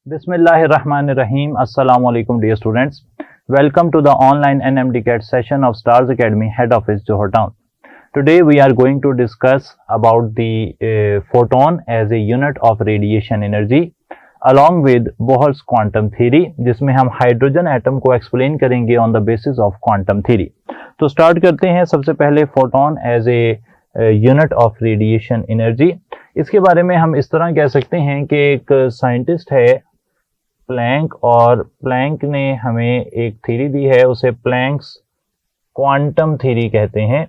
Bismillahirrahmanirrahim. Assalamu alaikum dear students. Welcome to the online NMDCAT session of Stars Academy head office Johor Town. Today we are going to discuss about the photon as a unit of radiation energy along with Bohr's quantum theory, जिसमें हम hydrogen atom को explain करेंगे on the basis of quantum theory. तो start करते हैं सबसे पहले photon as a unit of radiation energy. इसके बारे में हम इस तरह कह सकते हैं कि एक साइंटिस्ट है प्लैंक, और प्लैंक ने हमें एक थ्योरी दी है, उसे प्लैंक्स क्वांटम थ्योरी कहते हैं।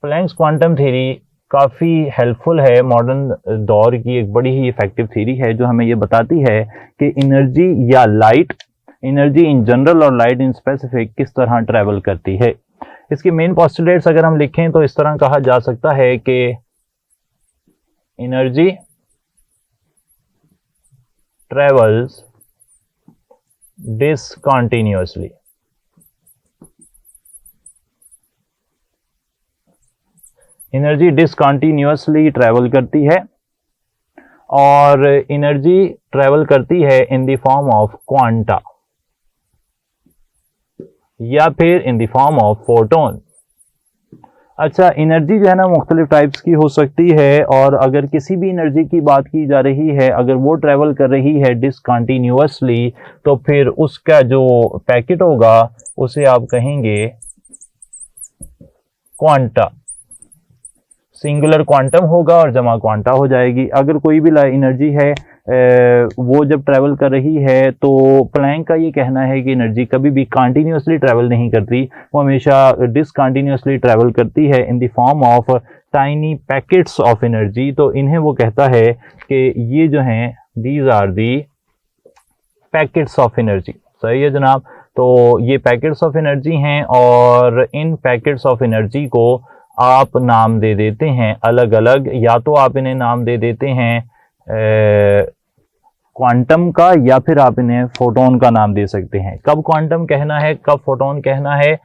प्लैंक्स क्वांटम थ्योरी काफ़ी हेल्पफुल है, मॉडर्न दौर की एक बड़ी ही इफेक्टिव थ्योरी है जो हमें ये बताती है कि एनर्जी या लाइट, एनर्जी इन जनरल और लाइट इन स्पेसिफिक किस तरह ट्रैवल करती है। इसके मेन पोस्टुलेट्स अगर हम लिखें तो इस तरह कहा जा सकता है कि energy travels discontinuously। Energy discontinuously travel करती है और एनर्जी ट्रैवल करती है in the form of quanta या फिर in the form of photon. अच्छा, एनर्जी जो है ना मुख्तलिफ टाइप्स की हो सकती है, और अगर किसी भी एनर्जी की बात की जा रही है, अगर वो ट्रैवल कर रही है डिसकंटिन्यूअसली, तो फिर उसका जो पैकेट होगा उसे आप कहेंगे क्वांटा। सिंगुलर क्वांटम होगा और जमा क्वांटा हो जाएगी। अगर कोई भी एनर्जी है वो जब ट्रैवल कर रही है तो प्लैंक का ये कहना है कि एनर्जी कभी भी कंटिन्यूअसली ट्रैवल नहीं करती, वो हमेशा डिसकंटिन्यूअसली ट्रैवल करती है in the form of tiny packets of energy. तो इन्हें वो कहता है कि ये जो हैं these are the packets of energy. सही है जनाब। तो ये पैकेट्स ऑफ एनर्जी हैं और इन पैकेट्स ऑफ एनर्जी को आप नाम दे देते हैं अलग अलग, या तो आप इन्हें नाम दे देते हैं क्वांटम का, या फिर आप इन्हें फोटोन का नाम दे सकते हैं। कब क्वांटम कहना है, कब फोटोन कहना है?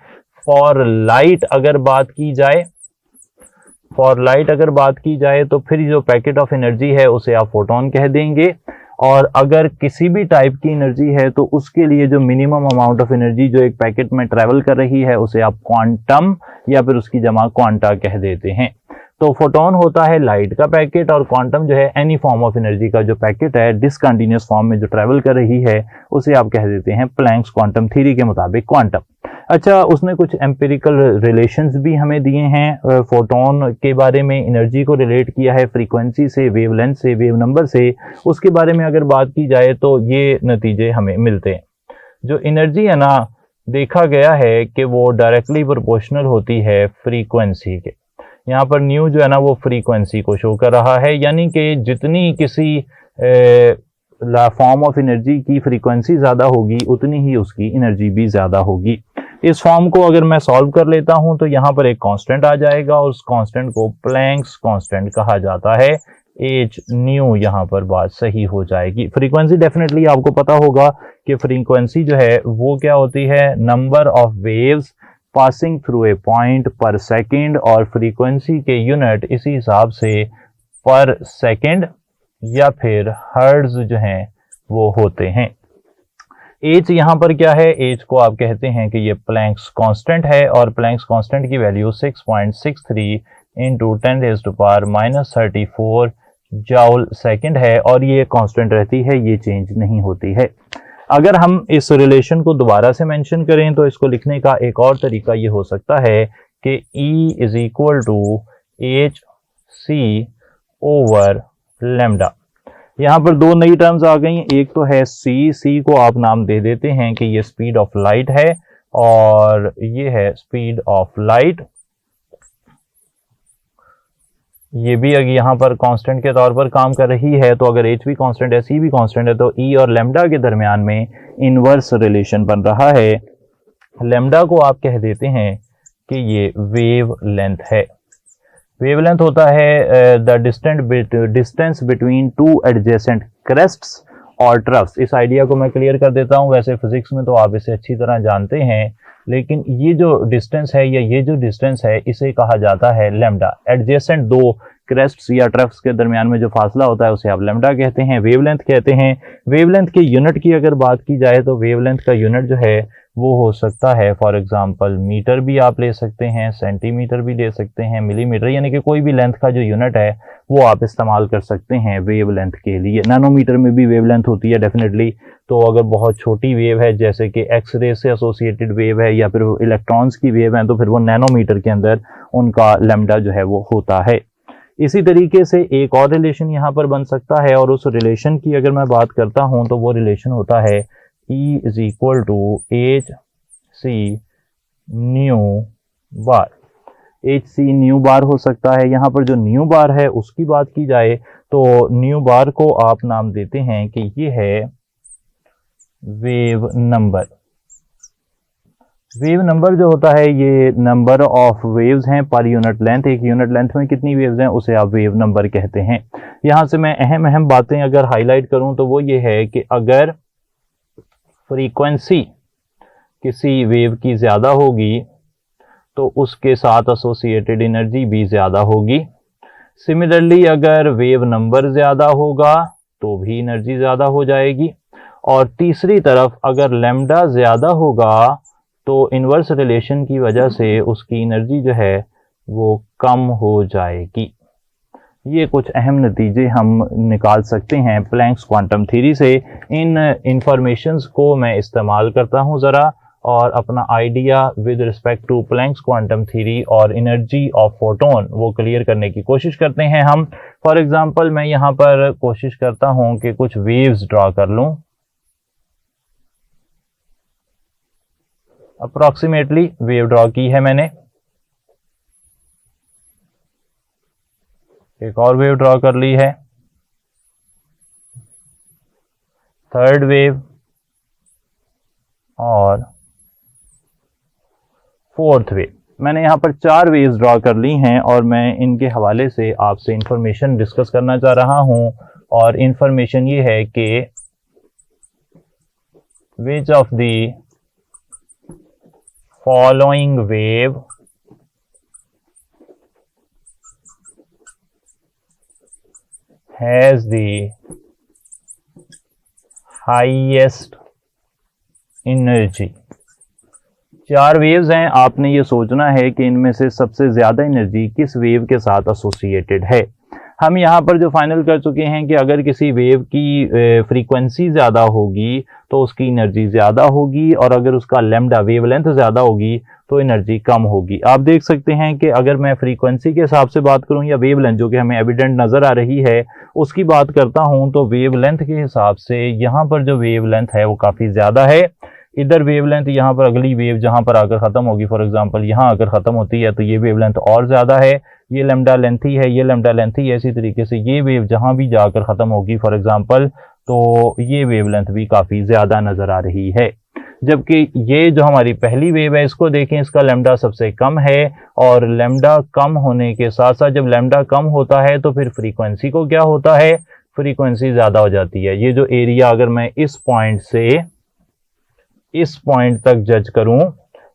फॉर लाइट अगर बात की जाए, फॉर लाइट अगर बात की जाए तो फिर जो पैकेट ऑफ एनर्जी है उसे आप फोटोन कह देंगे, और अगर किसी भी टाइप की एनर्जी है तो उसके लिए जो मिनिमम अमाउंट ऑफ एनर्जी जो एक पैकेट में ट्रैवल कर रही है उसे आप क्वांटम या फिर उसकी जमा क्वांटा कह देते हैं। तो फोटोन होता है लाइट का पैकेट, और क्वांटम जो है एनी फॉर्म ऑफ एनर्जी का जो पैकेट है डिसकंटिन्यूअस फॉर्म में जो ट्रैवल कर रही है उसे आप कह देते हैं प्लैंक्स क्वांटम थ्योरी के मुताबिक क्वांटम। अच्छा, उसने कुछ एम्पिरिकल रिलेशंस भी हमें दिए हैं फोटोन के बारे में, एनर्जी को रिलेट किया है फ्रीक्वेंसी से, वेवलेंथ से, वेव नंबर से। उसके बारे में अगर बात की जाए तो ये नतीजे हमें मिलते हैं। जो एनर्जी है ना, देखा गया है कि वो डायरेक्टली प्रोपोर्शनल होती है फ्रीक्वेंसी के। यहाँ पर न्यू जो है ना वो फ्रीक्वेंसी को शो कर रहा है, यानी कि जितनी किसी फॉर्म ऑफ एनर्जी की फ्रीक्वेंसी ज़्यादा होगी उतनी ही उसकी एनर्जी भी ज़्यादा होगी। इस फॉर्म को अगर मैं सॉल्व कर लेता हूं तो यहाँ पर एक कांस्टेंट आ जाएगा और उस कांस्टेंट को प्लैंक्स कांस्टेंट कहा जाता है। एच न्यू यहाँ पर बात सही हो जाएगी। फ्रीक्वेंसी डेफिनेटली आपको पता होगा कि फ्रीक्वेंसी जो है वो क्या होती है, number of waves passing through a point पर सेकेंड, और फ्रीक्वेंसी के यूनिट इसी हिसाब से पर सेकेंड या फिर हर्ट्ज जो हैं वो होते हैं। एच यहाँ पर क्या है, एच को आप कहते हैं कि ये प्लैंक्स कांस्टेंट है, और प्लैंक्स कांस्टेंट की वैल्यू 6.63 इंटू 10⁻34 जूल सेकेंड है, और ये कांस्टेंट रहती है, ये चेंज नहीं होती है। अगर हम इस रिलेशन को दोबारा से मेंशन करें तो इसको लिखने का एक और तरीका ये हो सकता है कि E is equal to H C over lambda. यहाँ पर दो नई टर्म्स आ गई, एक तो है सी, सी को आप नाम दे देते हैं कि ये स्पीड ऑफ लाइट है और ये है स्पीड ऑफ लाइट। ये भी अगर यहाँ पर कांस्टेंट के तौर पर काम कर रही है, तो अगर एच भी कांस्टेंट है, सी भी कांस्टेंट है, तो ई और लेमडा के दरमियान में इनवर्स रिलेशन बन रहा है। लेमडा को आप कह देते हैं कि ये वेव लेंथ है। वेवलेंथ होता है the distance between two adjacent crests और ट्रफ्स। इस आइडिया को मैं क्लियर कर देता हूँ। वैसे फिजिक्स में तो आप इसे अच्छी तरह जानते हैं लेकिन ये जो डिस्टेंस है या ये जो डिस्टेंस है इसे कहा जाता है लैम्डा। एडजेसेंट दो क्रेस्ट्स या ट्रफ्स के दरमियान में जो फासला होता है उसे आप लैम्डा कहते हैं, वेवलेंथ कहते हैं। वेवलेंथ के यूनिट की अगर बात की जाए तो वेवलेंथ का यूनिट जो है वो हो सकता है फॉर एग्जांपल मीटर भी आप ले सकते हैं, सेंटीमीटर भी ले सकते हैं, मिलीमीटर, यानी कि कोई भी लेंथ का जो यूनिट है वो आप इस्तेमाल कर सकते हैं वेवलेंथ के लिए। नैनोमीटर में भी वेवलेंथ होती है डेफिनेटली। तो अगर बहुत छोटी वेव है जैसे कि एक्सरे से एसोसिएटेड वेव है या फिर इलेक्ट्रॉन्स की वेव है तो फिर वो नैनोमीटर के अंदर उनका लैम्डा जो है वो होता है। इसी तरीके से एक और रिलेशन यहाँ पर बन सकता है और उस रिलेशन की अगर मैं बात करता हूँ तो वो रिलेशन होता है E is equal to H c nu bar. H c nu bar हो सकता है। यहाँ पर जो न्यू बार है उसकी बात की जाए तो न्यू बार को आप नाम देते हैं कि ये है वेव नंबर। वेव नंबर जो होता है ये नंबर ऑफ वेव्स हैं पर यूनिट लेंथ। एक यूनिट लेंथ में कितनी वेव्स हैं उसे आप वेव नंबर कहते हैं। यहां से मैं अहम बातें अगर हाईलाइट करूं तो वो ये है कि अगर फ्रीक्वेंसी किसी वेव की ज्यादा होगी तो उसके साथ एसोसिएटेड एनर्जी भी ज्यादा होगी। सिमिलरली अगर वेव नंबर ज्यादा होगा तो भी एनर्जी ज्यादा हो जाएगी। और तीसरी तरफ अगर लैम्डा ज्यादा होगा तो इनवर्स रिलेशन की वजह से उसकी एनर्जी जो है वो कम हो जाएगी। ये कुछ अहम नतीजे हम निकाल सकते हैं प्लैंक्स क्वांटम थ्योरी से। इन इंफॉर्मेशंस को मैं इस्तेमाल करता हूँ ज़रा और अपना idea with respect to Planck's quantum theory और एनर्जी ऑफ फोटोन वो क्लियर करने की कोशिश करते हैं हम। फॉर एग्जांपल मैं यहाँ पर कोशिश करता हूँ कि कुछ वेव्स ड्रॉ कर लूँ। अप्रोक्सीमेटली वेव ड्रॉ की है मैंने। एक और वेव ड्रॉ कर ली है, थर्ड वेव और फोर्थ वेव। मैंने यहाँ पर 4 वेव्स ड्रॉ कर ली हैं और मैं इनके हवाले से आपसे इंफॉर्मेशन डिस्कस करना चाह रहा हूँ। और इंफॉर्मेशन ये है कि which of the following wave has the highest energy। 4 waves हैं, आपने ये सोचना है कि इनमें से सबसे ज्यादा एनर्जी किस वेव के साथ एसोसिएटेड है। हम यहाँ पर जो फाइनल कर चुके हैं कि अगर किसी वेव की फ्रीक्वेंसी ज्यादा होगी तो उसकी एनर्जी ज्यादा होगी और अगर उसका लैम्डा वेवलेंथ ज्यादा होगी तो एनर्जी कम होगी। आप देख सकते हैं कि अगर मैं फ्रीक्वेंसी के हिसाब से बात करूं या वेवलेंथ जो कि हमें एविडेंट नजर आ रही है उसकी बात करता हूं तो वेवलेंथ के हिसाब से यहाँ पर जो वेवलेंथ है वो काफी ज्यादा है। इधर वेवलेंथ यहाँ पर अगली वेव जहां पर आकर खत्म होगी, फॉर एग्जांपल यहाँ आकर खत्म होती है तो ये वेवलेंथ और ज्यादा है। ये लैम्डा लेंथी है, ये लैम्डा लेंथी है। इसी तरीके से ये वेव जहां भी जाकर खत्म होगी फॉर एग्जांपल तो ये वेवलेंथ भी काफी ज्यादा नजर आ रही है। जबकि ये जो हमारी पहली वेव है इसको देखें, इसका लैम्डा सबसे कम है और लैम्डा कम होने के साथ साथ जब लैम्डा कम होता है तो फिर फ्रीक्वेंसी को क्या होता है, फ्रीक्वेंसी ज्यादा हो जाती है। ये जो एरिया अगर मैं इस पॉइंट से इस पॉइंट तक जज करूं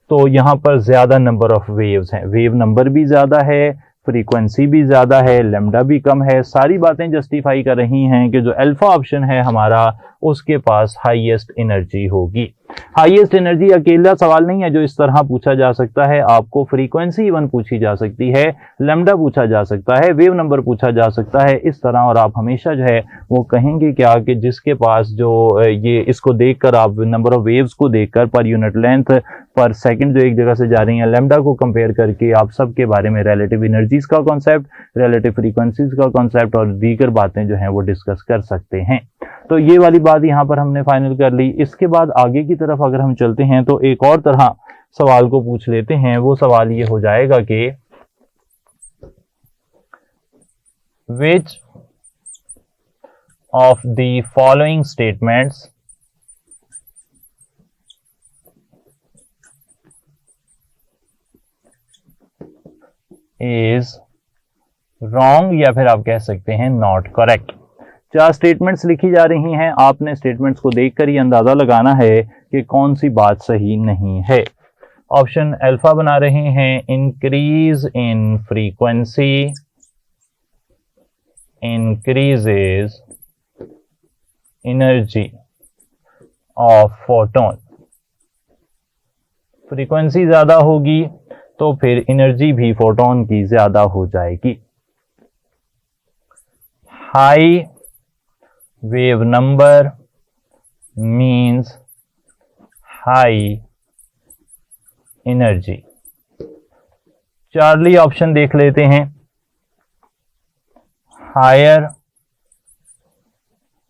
तो यहाँ पर ज्यादा नंबर ऑफ वेव्स हैं, वेव नंबर भी ज्यादा है, फ्रीक्वेंसी भी ज्यादा है, लैम्डा भी कम है। सारी बातें जस्टिफाई कर रही हैं कि जो अल्फा ऑप्शन है हमारा उसके पास हाईएस्ट एनर्जी होगी। हाईएस्ट एनर्जी अकेला सवाल नहीं है जो इस तरह पूछा जा सकता है, आपको फ्रीक्वेंसी इवन पूछी जा सकती है, लैम्डा पूछा जा सकता है, वेव नंबर पूछा जा सकता है इस तरह। और आप हमेशा जो है वो कहेंगे क्या कि जिसके पास जो ये इसको देखकर आप नंबर ऑफ वेव्स को देखकर पर यूनिट लेंथ पर सेकंड जो एक जगह से जा रही है लैम्डा को कंपेयर करके आप सबके बारे में रिलेटिव एनर्जीज का कॉन्सेप्ट, रिलेटिव फ्रीक्वेंसीज का कॉन्सेप्ट और दीगर बातें जो हैं वो डिस्कस कर सकते हैं। तो ये वाली बात यहाँ पर हमने फाइनल कर ली। इसके बाद आगे की तरफ अगर हम चलते हैं तो एक और तरह सवाल को पूछ लेते हैं। वो सवाल ये हो जाएगा कि which of the following statements is wrong या फिर आप कह सकते हैं नॉट करेक्ट। 4 स्टेटमेंट्स लिखी जा रही हैं, आपने स्टेटमेंट्स को देखकर ही अंदाजा लगाना है कि कौन सी बात सही नहीं है। ऑप्शन अल्फा बना रहे हैं, increase in frequency increases energy of photon। Frequency ज्यादा होगी तो फिर एनर्जी भी फोटोन की ज्यादा हो जाएगी। High wave number means high energy. Charlie option देख लेते हैं। Higher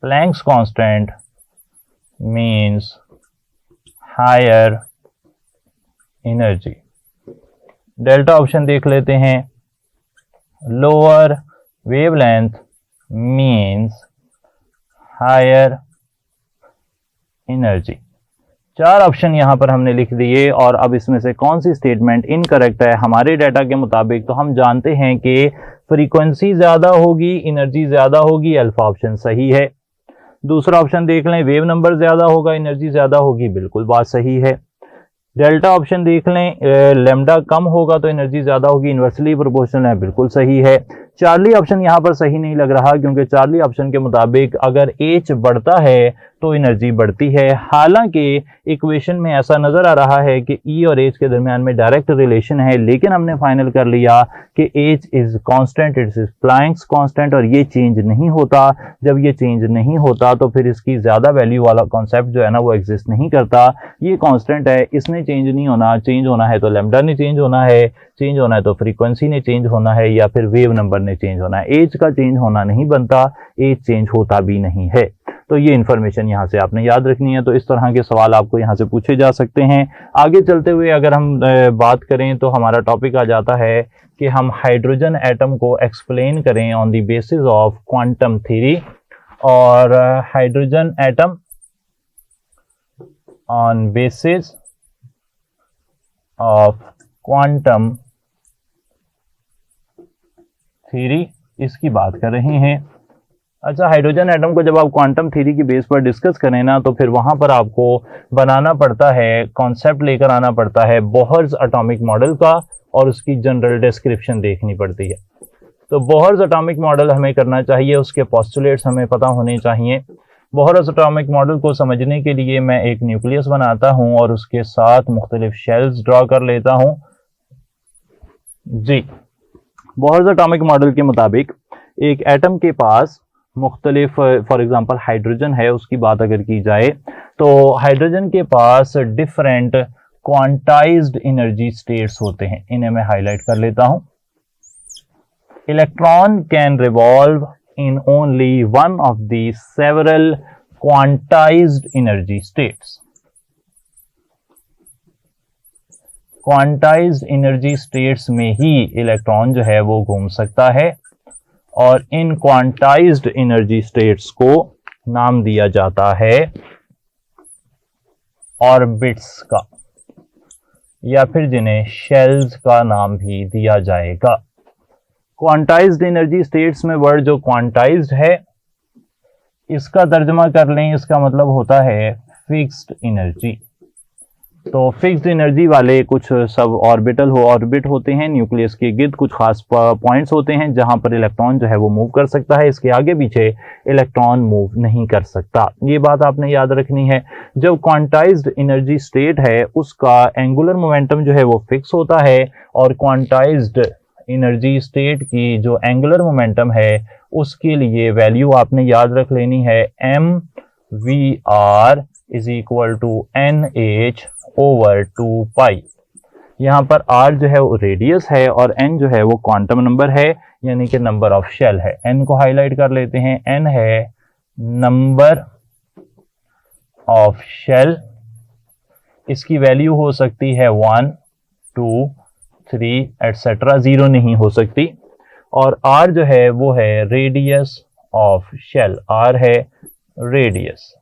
Planck's constant means higher energy. Delta option देख लेते हैं। Lower wavelength means higher energy. चार ऑप्शन यहां पर हमने लिख दिए और अब इसमें से कौन सी स्टेटमेंट इनकरेक्ट है हमारे डाटा के मुताबिक, तो हम जानते हैं कि फ्रीक्वेंसी ज्यादा होगी एनर्जी ज्यादा होगी, अल्फा ऑप्शन सही है। दूसरा ऑप्शन देख लें, वेव नंबर ज्यादा होगा एनर्जी ज्यादा होगी, बिल्कुल बात सही है। डेल्टा ऑप्शन देख लें, लेमडा कम होगा तो एनर्जी ज्यादा होगी, इन्वर्सली प्रोपोर्शनल है, बिल्कुल सही है। चार्ली ऑप्शन यहां पर सही नहीं लग रहा क्योंकि चार्ली ऑप्शन के मुताबिक अगर एच बढ़ता है तो एनर्जी बढ़ती है। हालांकि इक्वेशन में ऐसा नजर आ रहा है कि ई और एच के दरमियान में डायरेक्ट रिलेशन है, लेकिन हमने फाइनल कर लिया कि H is constant, it's Planck's constant और ये चेंज नहीं होता। जब ये चेंज नहीं होता तो फिर इसकी ज्यादा वैल्यू वाला कॉन्सेप्ट जो है ना वो एग्जिस्ट नहीं करता। ये कांस्टेंट है, इसने चेंज नहीं होना, चेंज होना है तो लैम्डा ने चेंज होना है, चेंज होना है तो फ्रीक्वेंसी ने चेंज होना है या फिर वेव नंबर ने चेंज होना है। एज का चेंज होना नहीं बनता, एज चेंज होता भी नहीं है। तो ये इन्फॉर्मेशन यहाँ से आपने याद रखनी है। तो इस तरह के सवाल आपको यहाँ से पूछे जा सकते हैं। आगे चलते हुए अगर हम बात करें तो हमारा टॉपिक आ जाता है कि हम हाइड्रोजन एटम को एक्सप्लेन करें on the basis of quantum theory. और hydrogen atom on basis of quantum theory, इसकी बात कर रहे हैं। अच्छा, हाइड्रोजन एटम को जब आप क्वांटम थ्योरी की बेस पर डिस्कस करें ना तो फिर वहां पर आपको बनाना पड़ता है, कॉन्सेप्ट लेकर आना पड़ता है बोहर्स एटॉमिक मॉडल का और उसकी जनरल डिस्क्रिप्शन देखनी पड़ती है। तो बोहर्स एटॉमिक मॉडल हमें करना चाहिए, उसके पोस्टुलेट्स हमें पता होने चाहिए। बोहर्स एटॉमिक मॉडल को समझने के लिए मैं एक न्यूक्लियस बनाता हूं और उसके साथ मुख्तलिफ शेल्स ड्रॉ कर लेता हूं। जी, बोहर्स एटॉमिक मॉडल के मुताबिक एक एटम के पास मुख्तलिफ, फॉर एग्जांपल हाइड्रोजन है, उसकी बात अगर की जाए तो हाइड्रोजन के पास डिफरेंट क्वांटाइज्ड एनर्जी स्टेट्स होते हैं। इन्हें मैं हाईलाइट कर लेता हूं। Electron can revolve in only one of the several quantized energy states. Quantized energy states में ही इलेक्ट्रॉन जो है वो घूम सकता है और इन क्वांटाइज्ड एनर्जी स्टेट्स को नाम दिया जाता है ऑर्बिट्स का, या फिर जिन्हें शेल्स का नाम भी दिया जाएगा। क्वांटाइज्ड एनर्जी स्टेट्स में वर्ड जो क्वांटाइज्ड है इसका तर्जमा कर लें, इसका मतलब होता है फिक्स्ड एनर्जी। तो फिक्स्ड एनर्जी वाले कुछ सब ऑर्बिट होते हैं, न्यूक्लियस के गिर्द कुछ खास पॉइंट्स होते हैं जहां पर इलेक्ट्रॉन जो है वो मूव कर सकता है, इसके आगे पीछे इलेक्ट्रॉन मूव नहीं कर सकता। ये बात आपने याद रखनी है। जब क्वांटाइज्ड एनर्जी स्टेट है उसका एंगुलर मोमेंटम जो है वो फिक्स होता है और क्वांटाइज्ड एनर्जी स्टेट की जो एंगुलर मोमेंटम है उसके लिए वैल्यू आपने याद रख लेनी है, mvr is equal to NH over 2 pi. यहाँ पर r जो है वो रेडियस है और n जो है वो क्वांटम नंबर है, यानी कि नंबर ऑफ शेल है। n को हाईलाइट कर लेते हैं, n है नंबर ऑफ शेल, इसकी वैल्यू हो सकती है 1 2 3 एटसेट्रा, 0 नहीं हो सकती। और r जो है वो है रेडियस ऑफ शेल, r है रेडियस,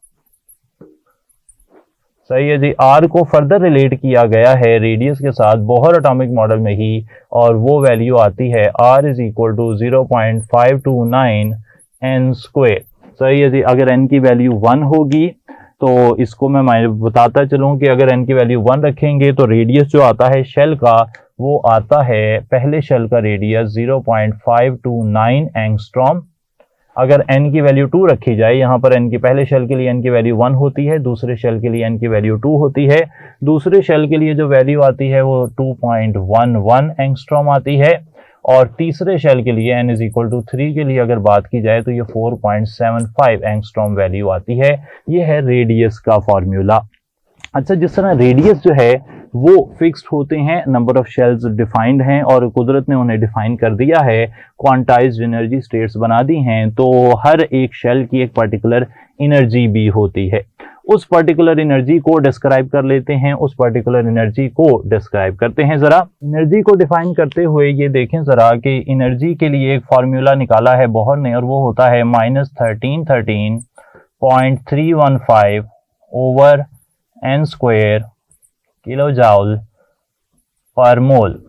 सही है जी। r को फर्दर रिलेट किया गया है रेडियस के साथ बोहर एटॉमिक मॉडल में ही और वो वैल्यू आती है r is equal to 0.529 n square, सही है जी। अगर n की वैल्यू 1 होगी तो इसको मैं बताता चलूँ कि अगर n की वैल्यू 1 रखेंगे तो रेडियस जो आता है शेल का वो आता है, पहले शेल का रेडियस 0.529 एंगस्ट्रॉम। अगर n की वैल्यू 2 रखी जाए, यहाँ पर n की पहले शेल के लिए n की वैल्यू 1 होती है, दूसरे शेल के लिए n की वैल्यू 2 होती है। दूसरे शेल के लिए जो वैल्यू आती है वो 2.11 एंगस्ट्रॉम आती है, और तीसरे शेल के लिए n = 3 के लिए अगर बात की जाए तो ये 4.75 एंगस्ट्रॉम वैल्यू आती है। ये है रेडियस का फॉर्मूला। अच्छा, जिस तरह रेडियस जो है वो फिक्स्ड होते हैं, नंबर ऑफ शेल्स डिफाइंड हैं और कुदरत ने उन्हें डिफाइन कर दिया है, क्वांटाइज्ड एनर्जी स्टेट्स बना दी हैं, तो हर एक शेल की एक पर्टिकुलर एनर्जी भी होती है। उस पर्टिकुलर एनर्जी को डिस्क्राइब कर लेते हैं, उस पर्टिकुलर एनर्जी को डिस्क्राइब करते हैं। जरा एनर्जी को डिफाइन करते हुए ये देखें जरा कि एनर्जी के लिए एक फार्मूला निकाला है बोहर ने, और वो होता है -1313.315 ओवर n² किलो जूल पर मोल।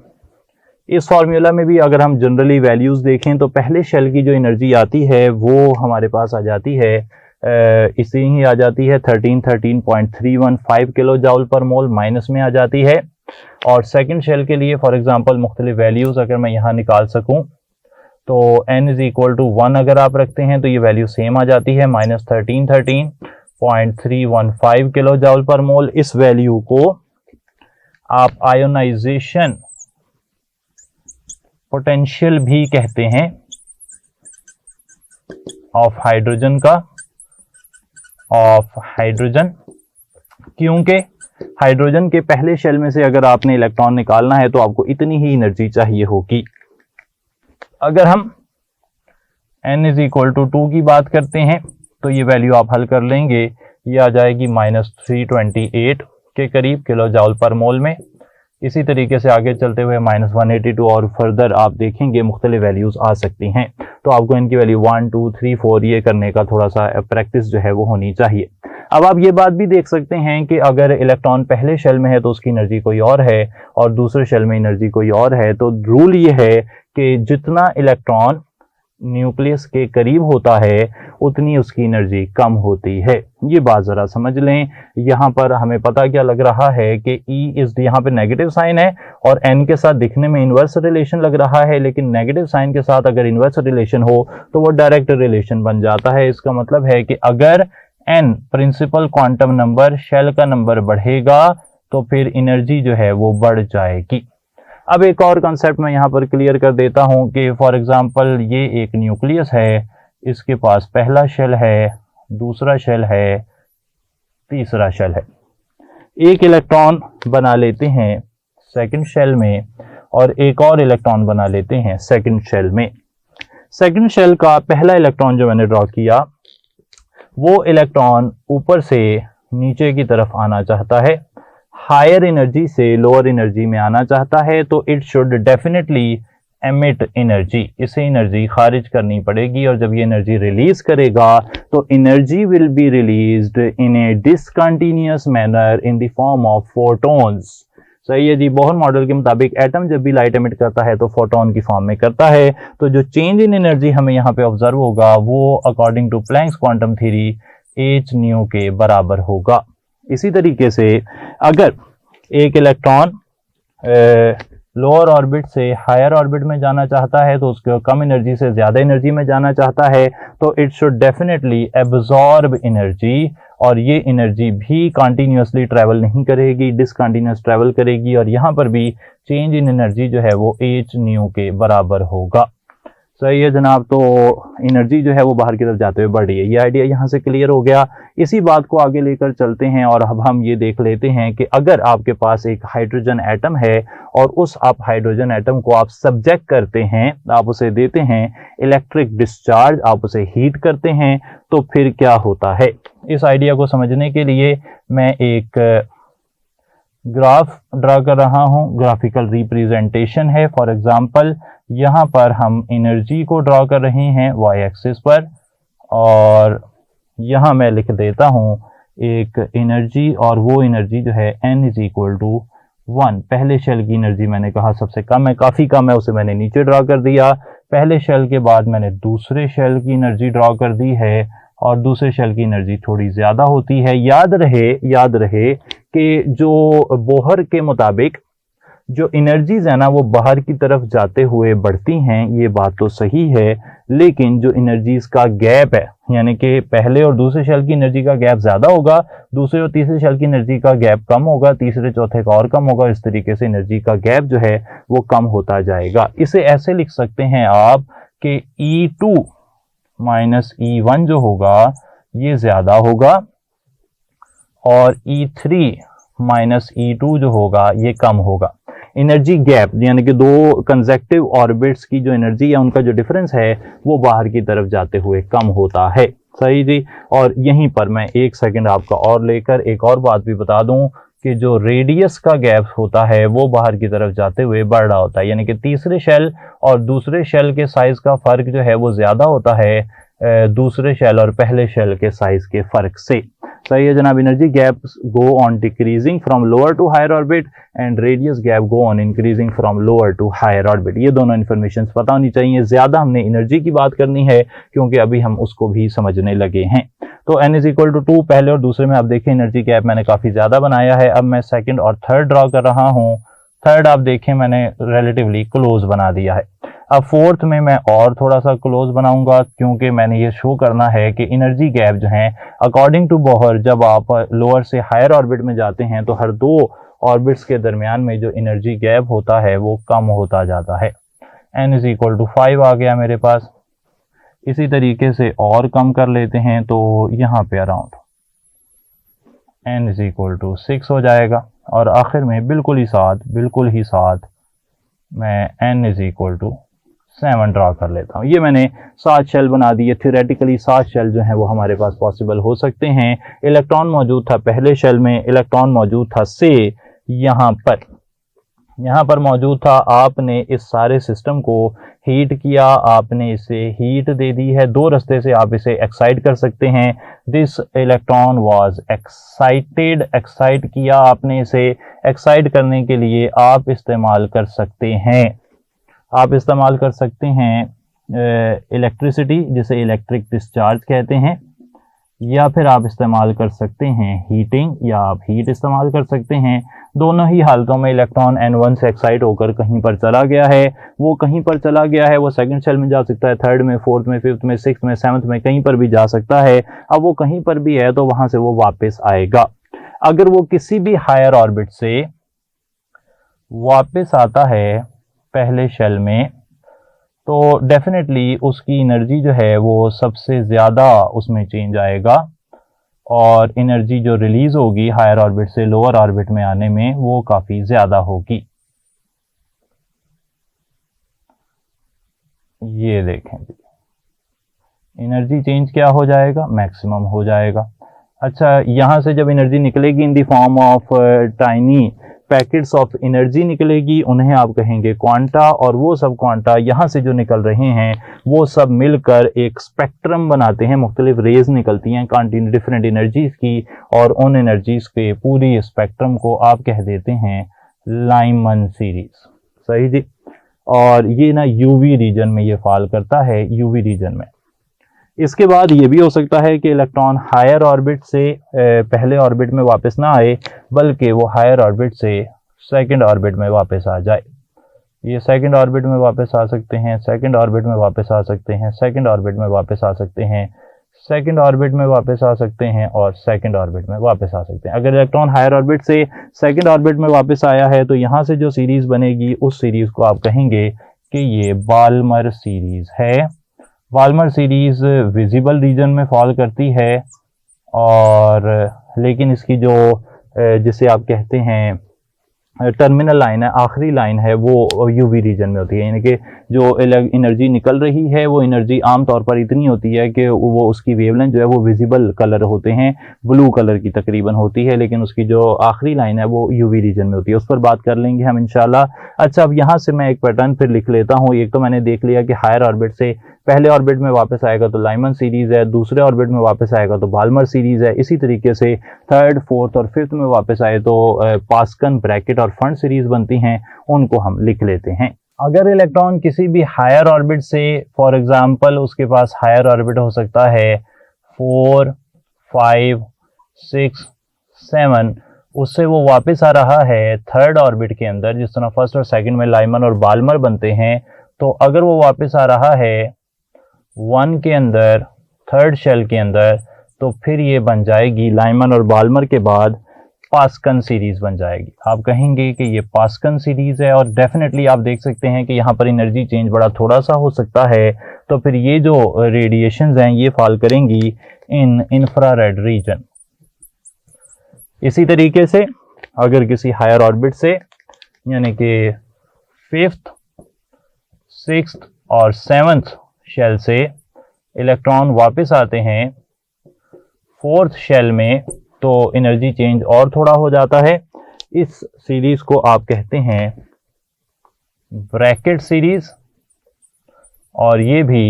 इस फार्मूला में भी अगर हम जनरली वैल्यूज देखें तो पहले शेल की जो एनर्जी आती है वो हमारे पास आ जाती है, इसी ही आ जाती है 13.315 किलो जूल पर मोल, माइनस में आ जाती है। और सेकंड शेल के लिए फॉर एग्जांपल मुख्तलिफ वैल्यूज अगर मैं यहाँ निकाल सकूं तो n = 1 अगर आप रखते हैं तो ये वैल्यू सेम आ जाती है, -13.315 किलो जूल पर मोल। इस वैल्यू को आप आयोनाइजेशन पोटेंशियल भी कहते हैं ऑफ हाइड्रोजन का, ऑफ हाइड्रोजन, क्योंकि हाइड्रोजन के पहले शेल में से अगर आपने इलेक्ट्रॉन निकालना है तो आपको इतनी ही एनर्जी चाहिए होगी। अगर हम n = 2 की बात करते हैं तो ये वैल्यू आप हल कर लेंगे, ये आ जाएगी -328 के करीब किलो जूल पर मोल में। इसी तरीके से आगे चलते हुए -182 और फर्दर आप देखेंगे मुख्तलिफ वैल्यूज आ सकती हैं। तो आपको इनकी वैल्यू 1, 2, 3, 4 ये करने का थोड़ा सा प्रैक्टिस जो है वो होनी चाहिए। अब आप ये बात भी देख सकते हैं कि अगर इलेक्ट्रॉन पहले शेल में है तो उसकी एनर्जी कोई और है और दूसरे शेल में एनर्जी कोई और है, तो रूल ये है कि जितना इलेक्ट्रॉन न्यूक्लियस के करीब होता है उतनी उसकी एनर्जी कम होती है। ये बात जरा समझ लें। यहाँ पर हमें पता क्या लग रहा है कि यहाँ पे नेगेटिव साइन है और n के साथ दिखने में इन्वर्स रिलेशन लग रहा है, लेकिन नेगेटिव साइन के साथ अगर इन्वर्स रिलेशन हो तो वो डायरेक्ट रिलेशन बन जाता है। इसका मतलब है कि अगर n principal quantum number shell का नंबर बढ़ेगा तो फिर एनर्जी जो है वो बढ़ जाएगी। अब एक और कंसेप्ट मैं यहाँ पर क्लियर कर देता हूँ कि फॉर एग्जांपल ये एक न्यूक्लियस है, इसके पास पहला शेल है, दूसरा शेल है, तीसरा शेल है। एक इलेक्ट्रॉन बना लेते हैं सेकंड शेल में और एक और इलेक्ट्रॉन बना लेते हैं सेकंड शेल में। सेकंड शेल का पहला इलेक्ट्रॉन जो मैंने ड्रॉ किया वो इलेक्ट्रॉन ऊपर से नीचे की तरफ आना चाहता है, हायर एनर्जी से लोअर एनर्जी में आना चाहता है, तो it should definitely emit energy, इसे एनर्जी खारिज करनी पड़ेगी। और जब ये एनर्जी रिलीज करेगा तो energy will be released in A discontinuous manner in the form of photons. सही है जी। बोहर मॉडल के मुताबिक एटम जब भी लाइट एमिट करता है तो फोटोन की फॉर्म में करता है, तो जो चेंज इन एनर्जी हमें यहाँ पे ऑब्जर्व होगा वो according to Planck's quantum theory h nu के बराबर होगा। इसी तरीके से अगर एक इलेक्ट्रॉन लोअर ऑर्बिट से हायर ऑर्बिट में जाना चाहता है तो उसको कम एनर्जी से ज्यादा एनर्जी में जाना चाहता है, तो it should definitely absorb energy, और ये एनर्जी भी कंटिन्यूअसली ट्रैवल नहीं करेगी, डिसकंटिन्यूअस ट्रैवल करेगी, और यहाँ पर भी चेंज इन एनर्जी जो है वो h न्यू के बराबर होगा। सही है जनाब। तो एनर्जी जो है वो बाहर की तरफ जाते हुए बढ़ रही है, ये आइडिया यहाँ से क्लियर हो गया। इसी बात को आगे लेकर चलते हैं और अब हम ये देख लेते हैं कि अगर आपके पास एक हाइड्रोजन एटम है और उस आप हाइड्रोजन एटम को आप सब्जेक्ट करते हैं, आप उसे देते हैं इलेक्ट्रिक डिस्चार्ज, आप उसे हीट करते हैं, तो फिर क्या होता है। इस आइडिया को समझने के लिए मैं एक ग्राफ ड्रा कर रहा हूँ, ग्राफिकल रिप्रेजेंटेशन है। फॉर एग्जांपल यहाँ पर हम एनर्जी को ड्रॉ कर रहे हैं y एक्सिस पर, और यहाँ मैं लिख देता हूँ एक एनर्जी, और वो एनर्जी जो है n = 1। पहले शेल की एनर्जी मैंने कहा सबसे कम है, काफ़ी कम है, उसे मैंने नीचे ड्रॉ कर दिया। पहले शेल के बाद मैंने दूसरे शेल की एनर्जी ड्रॉ कर दी है और दूसरे शेल की एनर्जी थोड़ी ज़्यादा होती है। याद रहे कि जो बोहर के मुताबिक जो एनर्जीज है ना वो बाहर की तरफ जाते हुए बढ़ती हैं, ये बात तो सही है, लेकिन जो एनर्जीज का गैप है, यानी कि पहले और दूसरे शेल की एनर्जी का गैप ज़्यादा होगा, दूसरे और तीसरे शेल की एनर्जी का गैप कम होगा, तीसरे चौथे का और कम होगा। इस तरीके से एनर्जी का गैप जो है वो कम होता जाएगा। इसे ऐसे लिख सकते हैं आप कि E2 माइनस E1 जो होगा ये ज़्यादा होगा और E3 माइनस E2 जो होगा ये कम होगा। एनर्जी गैप यानी कि दो कंसेक्टिव ऑर्बिट्स की जो एनर्जी है उनका जो डिफरेंस है वो बाहर की तरफ जाते हुए कम होता है। सही जी। और यहीं पर मैं एक सेकंड आपका और लेकर एक और बात भी बता दूं कि जो रेडियस का गैप होता है वो बाहर की तरफ जाते हुए बढ़ रहा होता है, यानी कि तीसरे शेल और दूसरे शेल के साइज का फर्क जो है वो ज्यादा होता है दूसरे शेल और पहले शेल के साइज के फर्क से। सही है जनाब। Energy gap go on decreasing from lower to higher orbit and radius gap go on increasing from lower to higher orbit. ये दोनों इन्फॉर्मेशन पता होनी चाहिए। ज्यादा हमने एनर्जी की बात करनी है क्योंकि अभी हम उसको भी समझने लगे हैं। तो n इज इक्वल टू 2 पहले और दूसरे में आप देखें एनर्जी गैप मैंने काफी ज्यादा बनाया है। अब मैं सेकंड और थर्ड ड्रॉ कर रहा हूं। थर्ड आप देखें मैंने रिलेटिवली क्लोज बना दिया है। अब फोर्थ में मैं और थोड़ा सा क्लोज बनाऊंगा क्योंकि मैंने ये शो करना है कि एनर्जी गैप जो है अकॉर्डिंग टू बोहर जब आप लोअर से हायर ऑर्बिट में जाते हैं तो हर दो ऑर्बिट्स के दरमियान में जो एनर्जी गैप होता है वो कम होता जाता है। n इज इक्वल टू 5 आ गया मेरे पास। इसी तरीके से और कम कर लेते हैं तो यहाँ पे around n is equal to 6 हो जाएगा और आखिर में बिल्कुल ही साथ मैं n is equal to 7 draw कर लेता हूँ। ये मैंने 7 शेल बना दिए। थ्योरेटिकली 7 शेल जो हैं वो हमारे पास पॉसिबल हो सकते हैं। इलेक्ट्रॉन मौजूद था पहले शेल में, इलेक्ट्रॉन मौजूद था से यहाँ पर मौजूद था। आपने इस सारे सिस्टम को हीट किया, आपने इसे हीट दे दी है। दो रास्ते से आप इसे एक्साइट कर सकते हैं। दिस इलेक्ट्रॉन वाज एक्साइट किया आपने। इसे एक्साइट करने के लिए आप इस्तेमाल कर सकते हैं इलेक्ट्रिसिटी, जिसे इलेक्ट्रिक डिस्चार्ज कहते हैं, या फिर आप इस्तेमाल कर सकते हैं हीटिंग, या आप हीट इस्तेमाल कर सकते हैं। दोनों ही हालतों में इलेक्ट्रॉन n1 से एक्साइट होकर कहीं पर चला गया है। वो कहीं पर चला गया है, वो सेकंड शेल में जा सकता है, थर्ड में, फोर्थ में, फिफ्थ में, सिक्स्थ में, सेवंथ में, कहीं पर भी जा सकता है। अब वो कहीं पर भी है तो वहां से वो वापस आएगा। अगर वो किसी भी हायर ऑर्बिट से वापस आता है पहले शेल में तो डेफिनेटली उसकी एनर्जी जो है वो सबसे ज़्यादा उसमें चेंज आएगा और एनर्जी जो रिलीज होगी हायर ऑर्बिट से लोअर ऑर्बिट में आने में वो काफ़ी ज़्यादा होगी। ये देखें एनर्जी चेंज क्या हो जाएगा, मैक्सिमम हो जाएगा। अच्छा, यहाँ से जब एनर्जी निकलेगी इन the form of tiny packets of energy निकलेगी, उन्हें आप कहेंगे क्वांटा, और वो सब क्वांटा यहाँ से जो निकल रहे हैं वो सब मिलकर एक स्पेक्ट्रम बनाते हैं। मुख्तलिफ रेज निकलती हैं डिफरेंट एनर्जीज की, और उन एनर्जीज के पूरी स्पेक्ट्रम को आप कह देते हैं लाइमन सीरीज। सही जी। और ये ना यूवी रीजन में ये फॉल करता है, यूवी रीजन में। इसके बाद ये भी हो सकता है कि इलेक्ट्रॉन हायर ऑर्बिट से पहले ऑर्बिट में वापस ना आए, बल्कि वो हायर ऑर्बिट से सेकंड ऑर्बिट में वापस आ जाए। ये सेकंड ऑर्बिट में वापस आ सकते हैं, सेकंड ऑर्बिट में वापस आ सकते हैं, सेकंड ऑर्बिट में वापस आ सकते हैं, सेकंड ऑर्बिट में वापस आ सकते हैं, और सेकंड ऑर्बिट में वापस आ सकते हैं। अगर इलेक्ट्रॉन हायर ऑर्बिट से सेकंड ऑर्बिट में वापस आया है तो यहाँ से जो सीरीज बनेगी उस सीरीज को आप कहेंगे कि ये बाल्मर सीरीज है। बाल्मर सीरीज विजिबल रीजन में फॉल करती है, और लेकिन इसकी जो जिसे आप कहते हैं टर्मिनल लाइन है, आखिरी लाइन है, वो यूवी रीजन में होती है। यानी कि जो एनर्जी निकल रही है वो एनर्जी आमतौर पर इतनी होती है कि वो उसकी वेवलेंथ जो है वो विजिबल कलर होते हैं, ब्लू कलर की तकरीबन होती है, लेकिन उसकी जो आखिरी लाइन है वो यूवी रीजन में होती है। उस पर बात कर लेंगे हम इंशाल्लाह। अच्छा, अब यहाँ से मैं एक पैटर्न फिर लिख लेता हूँ। एक तो मैंने देख लिया कि हायर ऑर्बिट से पहले ऑर्बिट में वापस आएगा तो लाइमन सीरीज है, दूसरे ऑर्बिट में वापस आएगा तो बाल्मर सीरीज है। इसी तरीके से थर्ड, फोर्थ और फिफ्थ में वापस आए तो पास्कन, ब्रैकेट और फंड सीरीज बनती हैं, उनको हम लिख लेते हैं। अगर इलेक्ट्रॉन किसी भी हायर ऑर्बिट से, फॉर एग्जांपल उसके पास हायर ऑर्बिट हो सकता है 4, 5, 6, 7, उससे वो वापस आ रहा है थर्ड ऑर्बिट के अंदर, जिस तरह फर्स्ट और सेकंड में लाइमन और बाल्मर बनते हैं। तो अगर वो वापस आ रहा है 1 के अंदर, थर्ड शेल के अंदर, तो फिर ये बन जाएगी लाइमन और बाल्मर के बाद पास्कन सीरीज बन जाएगी। आप कहेंगे कि ये पास्कन सीरीज है, और डेफिनेटली आप देख सकते हैं कि यहाँ पर एनर्जी चेंज बड़ा थोड़ा सा हो सकता है। तो फिर ये जो रेडिएशंस हैं ये फॉल करेंगी इन इंफ्रारेड रीजन। इसी तरीके से अगर किसी हायर ऑर्बिट से, यानी कि 5th, 6th और 7th शेल से इलेक्ट्रॉन वापस आते हैं 4th शेल में, तो एनर्जी चेंज और थोड़ा हो जाता है। इस सीरीज को आप कहते हैं ब्रैकेट सीरीज, और ये भी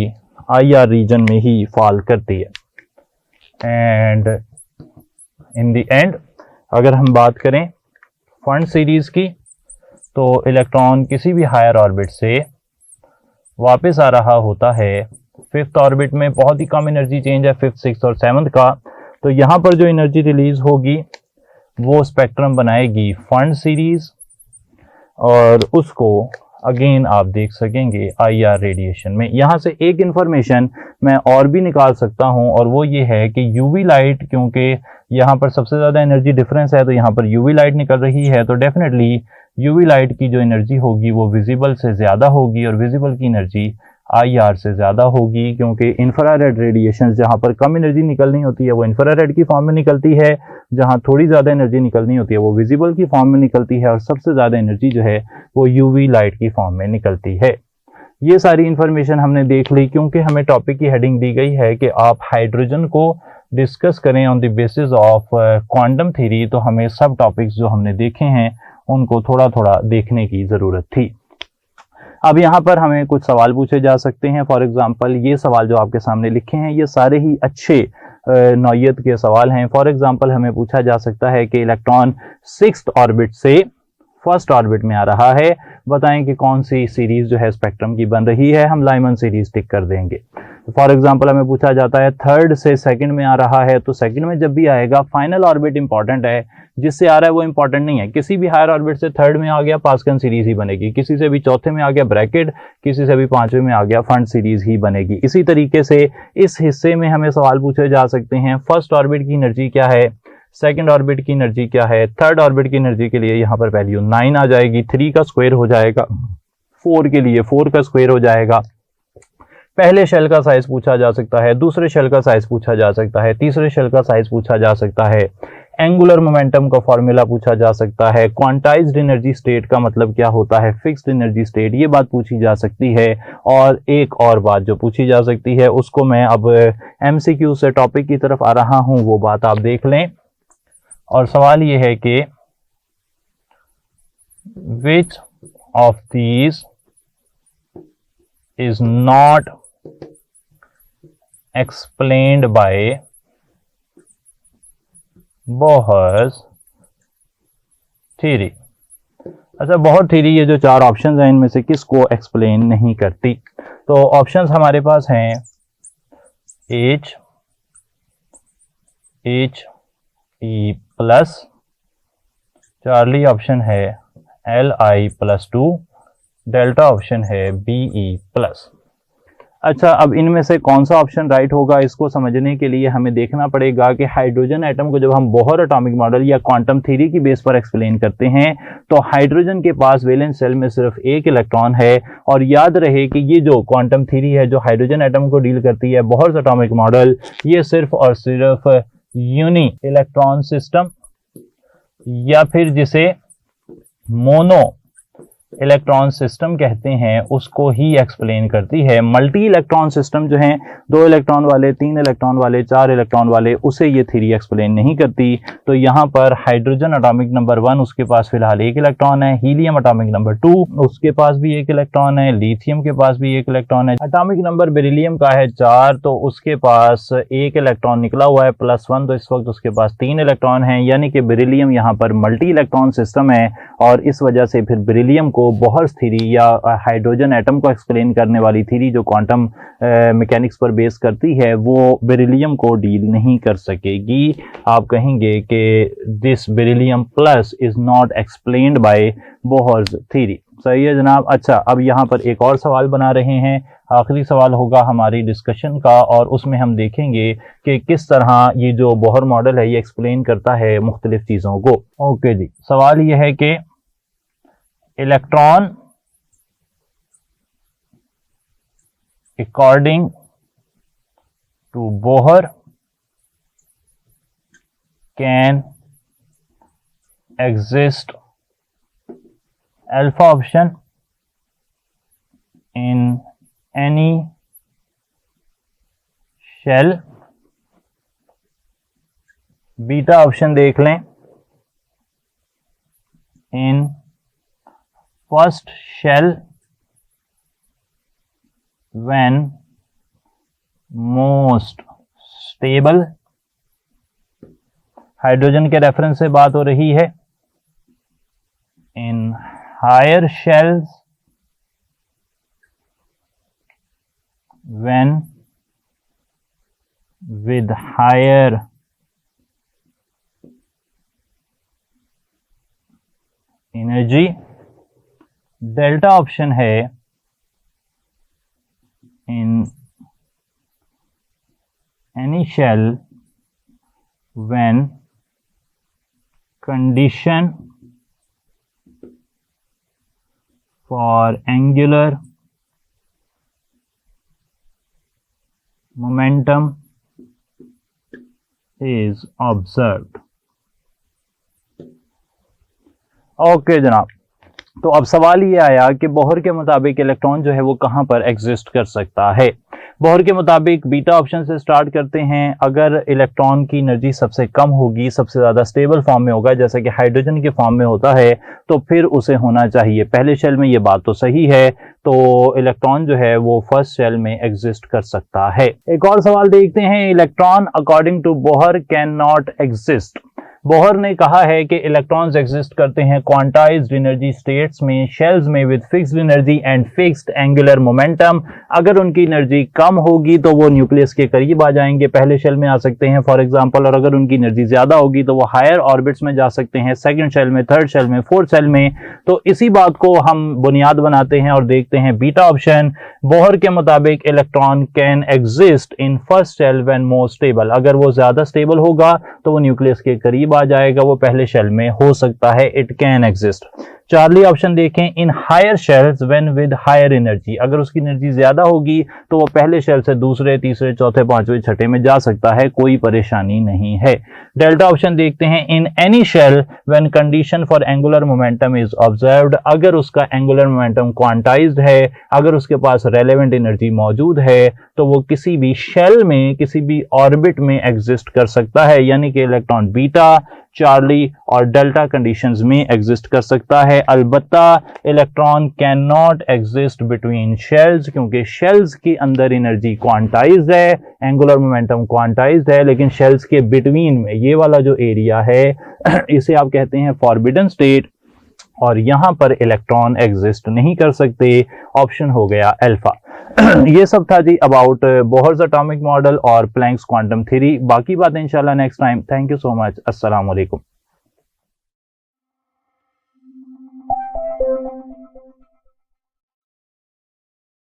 IR रीजन में ही फॉल करती है। एंड इन द एंड अगर हम बात करें फंड सीरीज की, तो इलेक्ट्रॉन किसी भी हायर ऑर्बिट से वापस आ रहा होता है 5th ऑर्बिट में। बहुत ही कम एनर्जी चेंज है 5th, 6th और 7th का। तो यहाँ पर जो एनर्जी रिलीज होगी वो स्पेक्ट्रम बनाएगी फंड सीरीज, और उसको अगेन आप देख सकेंगे IR रेडिएशन में। यहाँ से एक इंफॉर्मेशन मैं और भी निकाल सकता हूँ, और वो ये है कि यूवी लाइट, क्योंकि यहाँ पर सबसे ज़्यादा एनर्जी डिफरेंस है, तो यहाँ पर यूवी लाइट निकल रही है, तो डेफिनेटली यूवी लाइट की जो एनर्जी होगी वो विजिबल से ज़्यादा होगी, और विजिबल की एनर्जी IR से ज़्यादा होगी, क्योंकि इंफ्रारेड रेडिएशन जहाँ पर कम एनर्जी निकलनी होती है वो इंफ्रारेड की फॉर्म में निकलती है, जहाँ थोड़ी ज़्यादा एनर्जी निकलनी होती है वो विजिबल की फॉर्म में निकलती है, और सबसे ज़्यादा एनर्जी जो है वो यूवी लाइट की फॉर्म में निकलती है। ये सारी इंफॉर्मेशन हमने देख ली, क्योंकि हमें टॉपिक की हेडिंग दी गई है कि आप हाइड्रोजन को डिस्कस करें on the basis of quantum theory. तो हमें सब टॉपिक्स जो हमने देखे हैं उनको थोड़ा थोड़ा देखने की ज़रूरत थी। अब यहाँ पर हमें कुछ सवाल पूछे जा सकते हैं। फॉर एग्जांपल ये सवाल जो आपके सामने लिखे हैं ये सारे ही अच्छे नौयत के सवाल हैं। फॉर एग्जांपल हमें पूछा जा सकता है कि इलेक्ट्रॉन 6th ऑर्बिट से 1st ऑर्बिट में आ रहा है, बताएं कि कौन सी सीरीज जो है स्पेक्ट्रम की बन रही है। हम लाइमन सीरीज टिक कर देंगे। फॉर एग्जांपल हमें पूछा जाता है 3rd से 2nd में आ रहा है, तो 2nd में जब भी आएगा फाइनल ऑर्बिट इंपॉर्टेंट है, जिससे आ रहा है वो इंपॉर्टेंट नहीं है। किसी भी हायर ऑर्बिट से 3rd में आ गया पास्कन सीरीज ही बनेगी, किसी से भी 4थे में आ गया ब्रैकेट, किसी से भी 5वें में आ गया फंड सीरीज ही बनेगी। इसी तरीके से इस हिस्से में हमें सवाल पूछे जा सकते हैं 1st ऑर्बिट की एनर्जी क्या है, 2nd ऑर्बिट की एनर्जी क्या है। 3rd ऑर्बिट की एनर्जी के लिए यहाँ पर वैल्यू 9 आ जाएगी, 3 का स्क्वायर हो जाएगा, 4 के लिए 4 का स्क्वायर हो जाएगा। पहले शेल का साइज पूछा जा सकता है, दूसरे शेल का साइज पूछा जा सकता है, तीसरे शेल का साइज पूछा जा सकता है, एंगुलर मोमेंटम का फॉर्मूला पूछा जा सकता है, क्वांटाइज्ड एनर्जी स्टेट का मतलब क्या होता है, फिक्स्ड एनर्जी स्टेट, ये बात पूछी जा सकती है। और एक और बात जो पूछी जा सकती है उसको मैं अब MCQ से टॉपिक की तरफ आ रहा हूं, वो बात आप देख लें। और सवाल ये है कि which of these is not explained by Bohr's theory। अच्छा, बोहर थ्योरी ये जो 4 ऑप्शंस हैं इनमें से किसको एक्सप्लेन नहीं करती? तो ऑप्शंस हमारे पास हैं H, He+, चार्ली ऑप्शन है Li+2, डेल्टा ऑप्शन है Be+। अच्छा, अब इनमें से कौन सा ऑप्शन राइट होगा इसको समझने के लिए हमें देखना पड़ेगा कि हाइड्रोजन एटम को जब हम बोहर एटॉमिक मॉडल या क्वांटम थ्योरी की बेस पर एक्सप्लेन करते हैं तो हाइड्रोजन के पास वैलेंस शेल में सिर्फ एक इलेक्ट्रॉन है। और याद रहे कि ये जो क्वांटम थ्योरी है जो हाइड्रोजन एटम को डील करती है, बोहर एटॉमिक मॉडल, ये सिर्फ और सिर्फ यूनी इलेक्ट्रॉन सिस्टम या फिर जिसे मोनो इलेक्ट्रॉन सिस्टम कहते हैं उसको ही एक्सप्लेन करती है। मल्टी इलेक्ट्रॉन सिस्टम जो हैं 2 इलेक्ट्रॉन वाले, 3 इलेक्ट्रॉन वाले, 4 इलेक्ट्रॉन वाले, उसे ये थ्योरी एक्सप्लेन नहीं करती। तो यहाँ पर हाइड्रोजन एटॉमिक नंबर 1 उसके पास फिलहाल 1 इलेक्ट्रॉन है, हीलियम एटॉमिक नंबर 2 उसके पास भी 1 इलेक्ट्रॉन है, लिथियम के पास भी 1 इलेक्ट्रॉन है, एटॉमिक नंबर बेरिलियम का है 4 तो उसके पास 1 इलेक्ट्रॉन निकला हुआ है +1, तो इस वक्त उसके पास 3 इलेक्ट्रॉन है। यानी कि बेरिलियम यहाँ पर मल्टी इलेक्ट्रॉन सिस्टम है और इस वजह से फिर बेरिलियम को बोहर्स थ्योरी या हाइड्रोजन एटम को एक्सप्लेन करने वाली थ्योरी जो क्वांटम मैकेनिक्स पर बेस करती है वो बेरिलियम को डील नहीं कर सकेगी। आप कहेंगे कि this beryllium plus is not explained bye Bohr's theory. सही है जनाब। अच्छा, अब यहाँ पर एक और सवाल बना रहे हैं, आखिरी सवाल होगा हमारी डिस्कशन का, और उसमें हम देखेंगे कि किस तरह ये जो बोहर मॉडल है ये एक्सप्लेन करता है मुख्तलिफ चीज़ों को। ओके जी, सवाल ये है कि electron according to Bohr can exist alpha option in any shell, beta option देख लें in first shell when most stable, hydrogen के रेफरेंस से बात हो रही है। in higher shells when with higher energy, delta option है in any shell when condition for angular momentum is observed। Okay जनाब, तो अब सवाल ये आया कि बोहर के मुताबिक इलेक्ट्रॉन जो है वो कहाँ पर एग्जिस्ट कर सकता है। बोहर के मुताबिक बीटा ऑप्शन से स्टार्ट करते हैं। अगर इलेक्ट्रॉन की एनर्जी सबसे कम होगी, सबसे ज़्यादा स्टेबल फॉर्म में होगा जैसा कि हाइड्रोजन के फॉर्म में होता है, तो फिर उसे होना चाहिए पहले शेल में। ये बात तो सही है, तो इलेक्ट्रॉन जो है वो फर्स्ट शेल में एग्जिस्ट कर सकता है। एक और सवाल देखते हैं, electron according to Bohr can not exist. Bohr ने कहा है कि इलेक्ट्रॉन्स एग्जिस्ट करते हैं क्वांटाइज्ड एनर्जी स्टेट्स में, शेल्स में with fixed energy and fixed angular momentum. अगर उनकी एनर्जी कम होगी तो वो न्यूक्लियस के करीब आ जाएंगे, पहले शेल में आ सकते हैं फॉर एग्जांपल, और अगर उनकी एनर्जी ज्यादा होगी तो वो हायर ऑर्बिट्स में जा सकते हैं, सेकंड शेल में, थर्ड शेल में, फोर्थ शेल में। तो इसी बात को हम बुनियाद बनाते हैं और देखते हैं बीटा ऑप्शन। बोहर के मुताबिक electron can exist in first shell when more stable. अगर वो ज्यादा स्टेबल होगा तो वो न्यूक्लियस के करीब आ जाएगा, वो पहले शेल में हो सकता है, it can exist. Charlie option देखें, in higher shells when with higher energy. अगर उसकी एनर्जी ज्यादा होगी तो वो पहले शेल से दूसरे, तीसरे, चौथे, पांचवें, छठे में जा सकता है, कोई परेशानी नहीं है। डेल्टा ऑप्शन देखते हैं, in any shell when condition for angular momentum is observed. अगर उसका एंगुलर मोमेंटम क्वांटाइज्ड है, अगर उसके पास रेलेवेंट एनर्जी मौजूद है, तो वो किसी भी शेल में, किसी भी ऑर्बिट में एग्जिस्ट कर सकता है, यानी कि इलेक्ट्रॉन बीटा, चार्ली और डेल्टा कंडीशंस में एग्जिस्ट कर सकता है। अलबत्ता electron can not exist between shells, क्योंकि शेल्स के अंदर एनर्जी क्वांटाइज्ड है, एंगुलर मोमेंटम क्वांटाइज्ड है, लेकिन शेल्स के बिटवीन में ये वाला जो एरिया है इसे आप कहते हैं फॉरबिडन स्टेट, और यहां पर इलेक्ट्रॉन एग्जिस्ट नहीं कर सकते। ऑप्शन हो गया अल्फा। ये सब था जी अबाउट बोहर्स एटॉमिक मॉडल और प्लैंक्स क्वांटम थ्योरी। बाकी बातें इंशाल्लाह next time. Thank you so much. अस्सलाम वालेकुम।